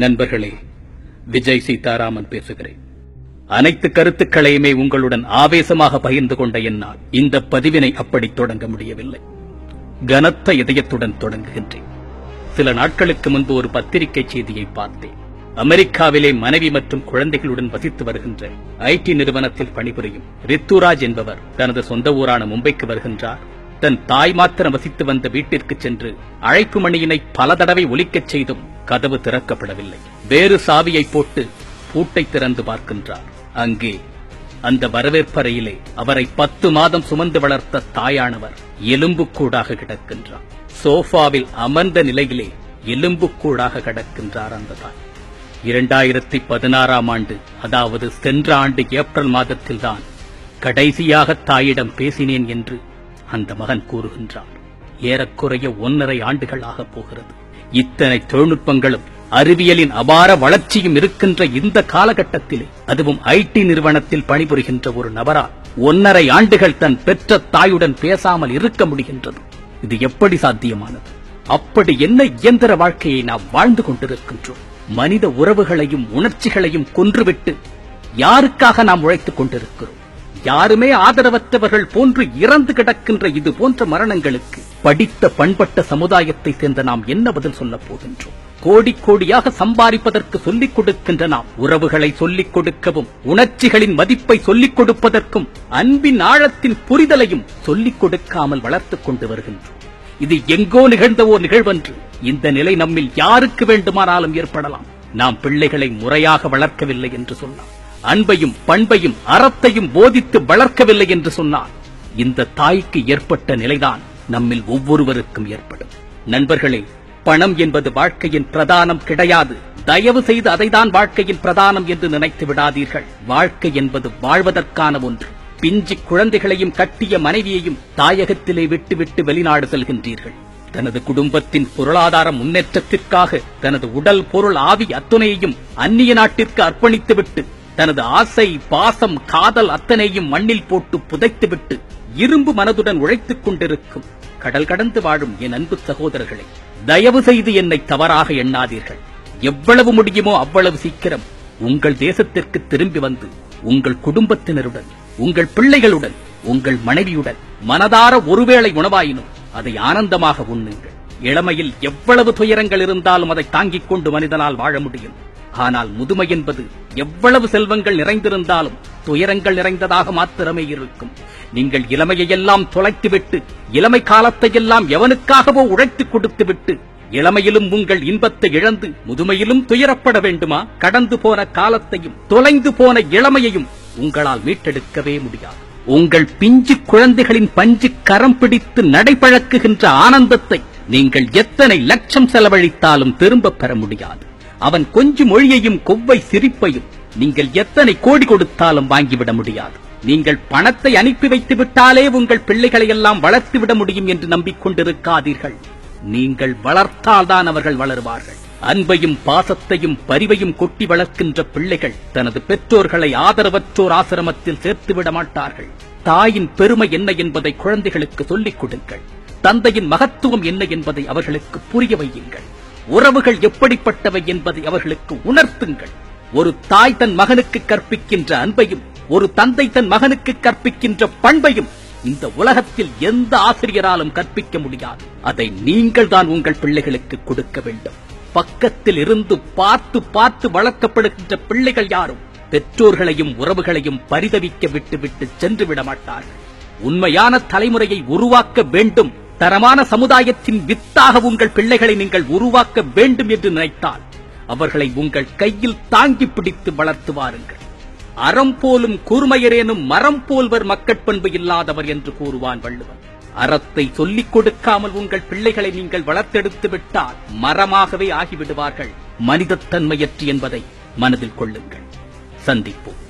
நண்பர்களே, விஜய் சீதாராமன் பேசுகிறேன். அனைத்து கருத்துக்களையுமே உங்களுடன் ஆவேசமாக பகிர்ந்து கொண்ட என்னால் இந்த பதிவினை அப்படி தொடங்க முடியவில்லை. கனத்த இதயத்துடன் தொடங்குகின்றேன். சில நாட்களுக்கு முன்பு ஒரு பத்திரிகை செய்தியை பார்த்தேன். அமெரிக்காவிலே மனைவி மற்றும் குழந்தைகளுடன் வசித்து வருகின்ற ஐடி நிறுவனத்தில் பணிபுரியும் ரித்துராஜ் என்பவர் தனது சொந்த ஊரான மும்பைக்கு வருகின்றார். தன் தாய் மாத்திரம் வசித்து வந்த வீட்டிற்கு சென்று அழைப்பு மணியினை பல தடவை ஒலிக்கச் செய்தும் கதவு திறக்கப்படவில்லை. வேறு சாவியை போட்டு பூட்டை திறந்து பார்க்கின்றார். அங்கே அந்த வரவேற்பறையிலே அவரை 10 மாதம் சுமந்து வளர்த்த தாயானவர் எலும்புக்கூடாக கிடக்கின்றார். சோஃபாவில் அமர்ந்த நிலையிலே எலும்புக்கூடாக கிடக்கின்றார் அந்த தாய். 2016ஆம் ஆண்டு, அதாவது சென்ற ஆண்டு ஏப்ரல் மாதத்தில்தான் கடைசியாக தாயிடம் பேசினேன் என்று அந்த மகன் கூறுகின்றார். ஏறக்குறைய 1.5 ஆண்டுகளாக போகிறது. இத்தனை தொழில்நுட்பங்களும் அறிவியலின் அபார வளர்ச்சியும் இருக்கின்ற இந்த காலகட்டத்திலே, அதுவும் ஐடி நிறுவனத்தில் பணிபுரிகின்ற ஒரு நபரால் 1.5 ஆண்டுகள் தன் பெற்ற தாயுடன் பேசாமல் இருக்க முடிகின்றது. இது எப்படி சாத்தியமானது? அப்படி என்ன இயந்திர வாழ்க்கையை நாம் வாழ்ந்து கொண்டிருக்கின்றோம்? மனித உறவுகளையும் உணர்ச்சிகளையும் கொன்றுவிட்டு யாருக்காக நாம் உழைத்துக் கொண்டிருக்கிறோம்? யாருமே ஆதரவற்றவர்கள் போன்று இறந்து கிடக்கின்ற இது போன்ற மரணங்களுக்கு படித்த பண்பட்ட சமுதாயத்தை சேர்ந்த நாம் என்ன பதில் சொல்லப் போகின்றோம்? கோடி கோடியாக சம்பாதிப்பதற்கு சொல்லிக் கொடுக்கின்ற நாம் உறவுகளை சொல்லிக் கொடுக்கவும், உணர்ச்சிகளின் மதிப்பை சொல்லிக் கொடுப்பதற்கும், அன்பின் ஆழத்தின் புரிதலையும் சொல்லிக் கொடுக்காமல் வளர்த்துக் கொண்டு வருகின்றோம். இது எங்கோ நிகழ்ந்த ஓர் நிகழ்வன்று. இந்த நிலை நம்மில் யாருக்கு வேண்டுமானாலும் ஏற்படலாம். நாம் பிள்ளைகளை முறையாக வளர்க்கவில்லை என்று சொன்னார், அன்பையும் பண்பையும் அறத்தையும் போதித்து வளர்க்கவில்லை என்று சொன்னார், இந்த தாய்க்கு ஏற்பட்ட நிலைதான் நம்மில் ஒவ்வொருவருக்கும் ஏற்படும். நண்பர்களே, பணம் என்பது வாழ்க்கையின் பிரதானம் கிடையாது. தயவு செய்து அதைதான் வாழ்க்கையின் பிரதானம் என்று நினைத்து விடாதீர்கள். வாழ்க்கை என்பது வாழ்வதற்கான ஒன்று. பிஞ்சு குழந்தைகளையும் கட்டிய மனைவியையும் தாயகத்திலே விட்டுவிட்டு வெளிநாடு செல்கின்றீர்கள். தனது குடும்பத்தின் பொருளாதார முன்னேற்றத்திற்காக தனது உடல், பொருள், ஆவி அத்துணையையும் அந்நிய நாட்டிற்கு அர்ப்பணித்துவிட்டு, தனது ஆசை, பாசம், காதல் அத்தனையும் மண்ணில் போட்டு புதைத்துவிட்டு இரும்பு மனதுடன் உழைத்துக் கொண்டிருக்கும் கடல் கடந்து வாழும் என் அன்பு சகோதரர்களே, தயவு செய்து என்னை தவறாக எண்ணாதீர்கள். எவ்வளவு முடியுமோ அவ்வளவு சீக்கிரம் உங்கள் தேசத்திற்கு திரும்பி வந்து உங்கள் குடும்பத்தினருடன், உங்கள் பிள்ளைகளுடன், உங்கள் மனைவியுடன் மனதார ஒருவேளை உணவாயினும் அதை ஆனந்தமாக உண்ணுங்கள். இளமையில் எவ்வளவு துயரங்கள் இருந்தாலும் அதை தாங்கிக் கொண்டு மனிதனால் வாழ முடியும். ஆனால் முதுமை என்பது எவ்வளவு செல்வங்கள் நிறைந்திருந்தாலும் துயரங்கள் நிறைந்ததாக மாத்திரமே இருக்கும். நீங்கள் இளமையெல்லாம் தொலைத்துவிட்டு, இளமை காலத்தையெல்லாம் எவனுக்காகவோ உழைத்துக் கொடுத்துவிட்டு, இளமையிலும் உங்கள் இன்பத்தை இழந்து முதுமையிலும் துயரப்பட வேண்டுமா? கடந்து போன காலத்தையும் தொலைந்து போன இளமையையும் உங்களால் மீட்டெடுக்கவே முடியாது. உங்கள் பிஞ்சு குழந்தைகளின் பஞ்சு கரம் பிடித்து நடைபழக்குகின்ற ஆனந்தத்தை நீங்கள் எத்தனை லட்சம் செலவழித்தாலும் திரும்ப பெற முடியாது. அவன் கொஞ்சம் மொழியையும் கொவ்வை சிரிப்பையும் நீங்கள் எத்தனை கோடி கொடுத்தாலும் வாங்கிவிட முடியாது. நீங்கள் பணத்தை அனுப்பி வைத்து விட்டாலே உங்கள் பிள்ளைகளை எல்லாம் வளர்த்துவிட முடியும் என்று நம்பிக்கொண்டிருக்காதீர்கள். நீங்கள் வளர்த்தால்தான் அவர்கள் வளருவார்கள். அன்பையும் பாசத்தையும் பரிவையும் கொட்டி வளர்க்கின்ற பிள்ளைகள் தனது பெற்றோர்களை ஆதரவற்றோர் ஆசிரமத்தில் சேர்த்துவிட மாட்டார்கள். தாயின் பெருமை என்ன என்பதை குழந்தைகளுக்கு சொல்லிக் கொடுங்கள். தந்தையின் மகத்துவம் என்ன என்பதை அவர்களுக்கு புரிய வையுங்கள். உறவுகள் எப்படிப்பட்டவை என்பதை அவர்களுக்கு உணர்த்துங்கள். ஒரு தாய் தன் மகனுக்கு கற்பிக்கின்ற அன்பையும், ஒரு தந்தை தன் மகனுக்கு கற்பிக்கின்ற பண்பையும் இந்த உலகத்தில் எந்த ஆசிரியராலும் கற்பிக்க முடியாது. அதை நீங்கள் தான் உங்கள் பிள்ளைகளுக்கு கொடுக்க வேண்டும். பக்கத்தில் இருந்து பார்த்து பார்த்து வளர்க்கப்படுகின்ற பிள்ளைகள் யாரும் பெற்றோர்களையும் உறவுகளையும் பரிதவிக்க விட்டுவிட்டு சென்று விட மாட்டார்கள். உண்மையான தலைமுறையை உருவாக்க வேண்டும். தரமான சமுதாயத்தின் வித்தாக உங்கள் பிள்ளைகளை நீங்கள் உருவாக்க வேண்டும் என்று நினைத்தால் அவர்களை உங்கள் கையில் தாங்கி பிடித்து வளர்த்து வாருங்கள். அறம் போலும் கூர்மையரேனும் மரம் போல்வர் மக்கட்பண்பு இல்லாதவர் என்று கூறுவான் வள்ளுவன். அறத்தை சொல்லிக் கொடுக்காமல் உங்கள் பிள்ளைகளை நீங்கள் வளர்த்தெடுத்து விட்டால் மரமாகவே ஆகிவிடுவார்கள். மனிதத்தன்மையற்று என்பதை மனதில் கொள்ளுங்கள். சந்திப்போம்.